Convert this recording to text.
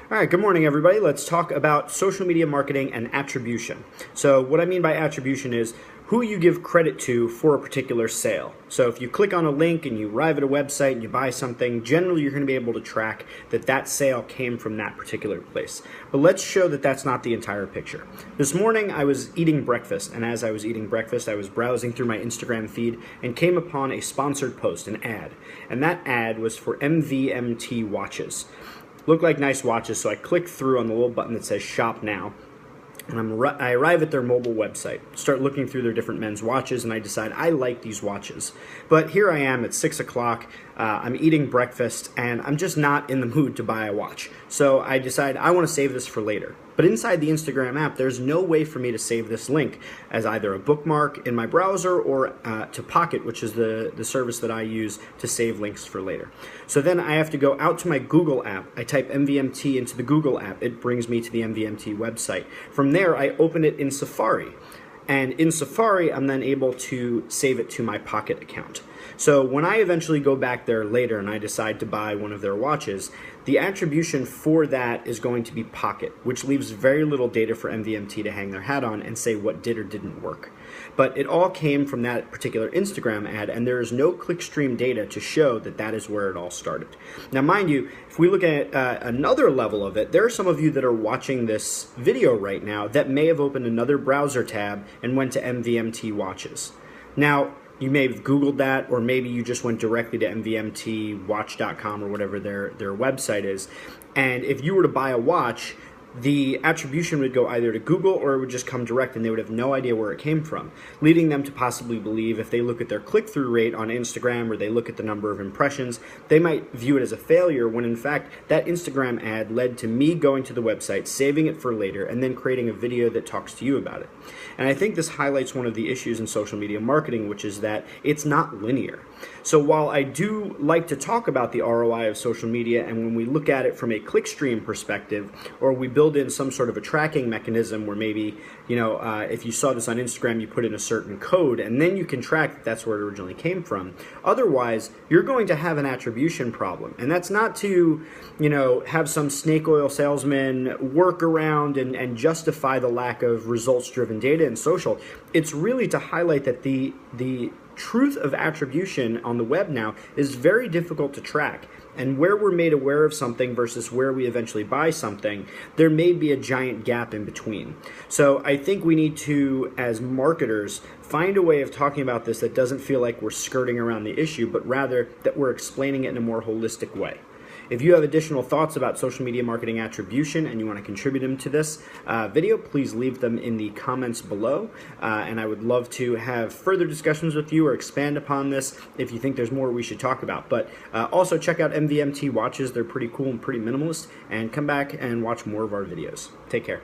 All right, good morning, everybody. Let's talk about social media marketing and attribution. So what I mean by attribution is who you give credit to for a particular sale. So if you click on a link and you arrive at a website and you buy something, generally you're going to be able to track that that sale came from that particular place. But let's show that that's not the entire picture. This morning I was eating breakfast, and as I was eating breakfast I was browsing through my Instagram feed and came upon a sponsored post, an ad. And that ad was for MVMT watches. Look like nice watches, so I click through on the little button that says Shop Now, and I arrive at their mobile website, start looking through their different men's watches, and I decide I like these watches. But here I am at 6 o'clock, I'm eating breakfast, and I'm just not in the mood to buy a watch. So I decide I want to save this for later. But inside the Instagram app, there's no way for me to save this link as either a bookmark in my browser or to Pocket, which is the service that I use to save links for later. So then I have to go out to my Google app. I type MVMT into the Google app. It brings me to the MVMT website. From there, I open it in Safari. And in Safari, I'm then able to save it to my Pocket account. So when I eventually go back there later and I decide to buy one of their watches, the attribution for that is going to be Pocket, which leaves very little data for MVMT to hang their hat on and say what did or didn't work. But it all came from that particular Instagram ad, and there is no clickstream data to show that that is where it all started. Now, mind you, if we look at another level of it, there are some of you that are watching this video right now that may have opened another browser tab and went to MVMT watches. Now, you may have Googled that, or maybe you just went directly to mvmtwatch.com or whatever their website is. And if you were to buy a watch, the attribution would go either to Google or it would just come direct, and they would have no idea where it came from, leading them to possibly believe if they look at their click-through rate on Instagram or they look at the number of impressions, they might view it as a failure when in fact that Instagram ad led to me going to the website, saving it for later, and then creating a video that talks to you about it. And I think this highlights one of the issues in social media marketing, which is that it's not linear. So while I do like to talk about the ROI of social media, and when we look at it from a clickstream perspective, or we build in some sort of a tracking mechanism where maybe, if you saw this on Instagram, you put in a certain code, and then you can track that that's where it originally came from. Otherwise, you're going to have an attribution problem. And that's not to, have some snake oil salesman work around and justify the lack of results-driven data in social. It's really to highlight that the truth of attribution on the web now is very difficult to track. And where we're made aware of something versus where we eventually buy something, there may be a giant gap in between. So I think we need to, as marketers, find a way of talking about this that doesn't feel like we're skirting around the issue, but rather that we're explaining it in a more holistic way. If you have additional thoughts about social media marketing attribution and you want to contribute them to this video, please leave them in the comments below. And I would love to have further discussions with you or expand upon this if you think there's more we should talk about. But also check out MVMT watches. They're pretty cool and pretty minimalist. And come back and watch more of our videos. Take care.